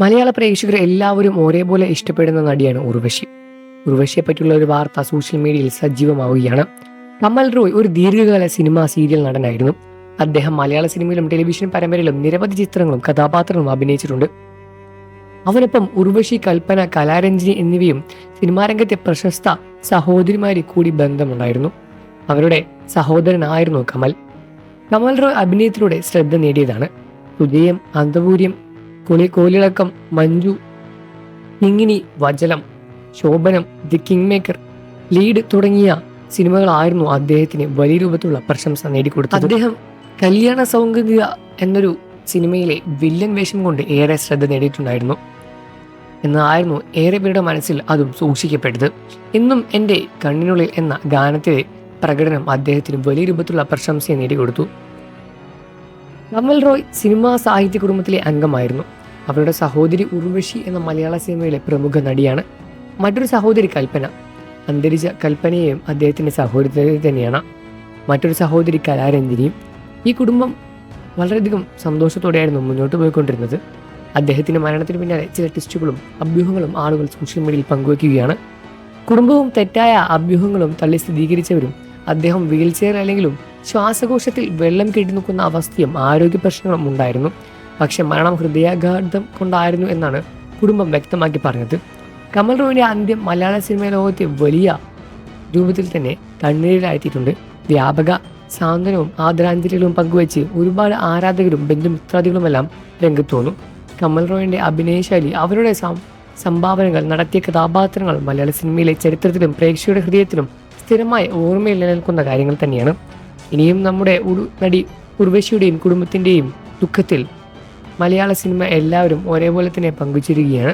മലയാള പ്രേക്ഷകർ എല്ലാവരും ഒരേപോലെ ഇഷ്ടപ്പെടുന്ന നടിയാണ് ഉർവശി. ഉർവശിയെ പറ്റിയുള്ള ഒരു വാർത്ത സോഷ്യൽ മീഡിയയിൽ സജീവമാവുകയാണ്. കമൽ റോയ് ഒരു ദീർഘകാല സീരിയൽ നടനായിരുന്നു. അദ്ദേഹം മലയാള സിനിമയിലും ടെലിവിഷൻ പരമ്പരയിലും നിരവധി ചിത്രങ്ങളും കഥാപാത്രങ്ങളും അഭിനയിച്ചിട്ടുണ്ട്. അവനൊപ്പം ഉർവശി, കൽപ്പന, കലാരഞ്ജിനി എന്നിവയും സിനിമാരംഗത്തെ പ്രശസ്ത സഹോദരിമാരി കൂടി ബന്ധമുണ്ടായിരുന്നു. അവരുടെ സഹോദരനായിരുന്നു കമൽ. കമൽ റോയ് അഭിനയത്തിലൂടെ ശ്രദ്ധ നേടിയതാണ്. Sujayam, Anthapuryam, Kolilakkam, Manju, Kingini, Vajalam, Shobhanam, the king maker, lead തുടങ്ങിയ സിനിമകളായിരുന്നു അദ്ദേഹത്തിന് വലിയ രൂപത്തിലുള്ള പ്രശംസ നേടിക്കൊടുത്തത്. അദ്ദേഹം കല്യാണ സൗഗന്ധിക എന്നൊരു സിനിമയിലെ വില്ലൻ വേഷം കൊണ്ട് ഏറെ ശ്രദ്ധ നേടിയിട്ടുണ്ടായിരുന്നു എന്നായിരുന്നു ഏറെ പേരുടെ മനസ്സിൽ അതും സൂക്ഷിക്കപ്പെട്ടത്. എന്നും എൻ്റെ കണ്ണിനുള്ളിൽ എന്ന ഗാനത്തിലെ പ്രകടനം അദ്ദേഹത്തിന് വലിയ രൂപത്തിലുള്ള പ്രശംസയെ നേടിക്കൊടുത്തു. കമൽ റോയ് സിനിമാ സാഹിത്യ കുടുംബത്തിലെ അംഗമായിരുന്നു. അവരുടെ സഹോദരി ഉർവശി എന്ന മലയാള സിനിമയിലെ പ്രമുഖ നടിയാണ്. മറ്റൊരു സഹോദരി കൽപ്പന. അന്തരിച്ച കൽപ്പനയെയും അദ്ദേഹത്തിൻ്റെ സഹോദരി തന്നെയാണ്. മറ്റൊരു സഹോദരി കലാരഞ്ജിനിയും. ഈ കുടുംബം വളരെയധികം സന്തോഷത്തോടെയായിരുന്നു മുന്നോട്ട് പോയിക്കൊണ്ടിരുന്നത്. അദ്ദേഹത്തിൻ്റെ മരണത്തിന് പിന്നാലെ ചില ടിസ്റ്റുകളും അഭ്യൂഹങ്ങളും ആളുകൾ സോഷ്യൽ മീഡിയയിൽ പങ്കുവയ്ക്കുകയാണ്. കുടുംബവും തെറ്റായ അഭ്യൂഹങ്ങളും തള്ളി സ്ഥിരീകരിച്ചവരും അദ്ദേഹം വീൽ ചെയർ അല്ലെങ്കിലും ശ്വാസകോശത്തിൽ വെള്ളം കെട്ടി നിൽക്കുന്ന അവസ്ഥയും ആരോഗ്യ പ്രശ്നങ്ങളും ഉണ്ടായിരുന്നു. പക്ഷെ മരണം ഹൃദയാഘാതം കൊണ്ടായിരുന്നു എന്നാണ് കുടുംബം വ്യക്തമാക്കി പറഞ്ഞത്. കമൽ റോയിൻ്റെ അന്ത്യം മലയാള സിനിമാ ലോകത്തെ വലിയ രൂപത്തിൽ തന്നെ കണ്ണീരിലായിട്ടുണ്ട്. വ്യാപക സാന്ത്വനവും ആദരാഞ്ജലികളും പങ്കുവച്ച് ഒരുപാട് ആരാധകരും ബന്ധുമിത്രാദികളുമെല്ലാം രംഗത്ത് വന്നു. കമൽ റോയിൻ്റെ അഭിനയശൈലി, അവരുടെ സംഭാവനകൾ, നടത്തിയ കഥാപാത്രങ്ങൾ മലയാള സിനിമയിലെ ചരിത്രത്തിലും പ്രേക്ഷകരുടെ ഹൃദയത്തിലും സ്ഥിരമായി ഓർമ്മയിൽ നിലനിൽക്കുന്ന കാര്യങ്ങൾ തന്നെയാണ്. ഇനിയും നമ്മുടെ നടി ഉർവശിയുടെയും കുടുംബത്തിൻ്റെയും ദുഃഖത്തിൽ മലയാള സിനിമ എല്ലാവരും ഒരേപോലെ തന്നെ പങ്കുചേരുകയാണ്.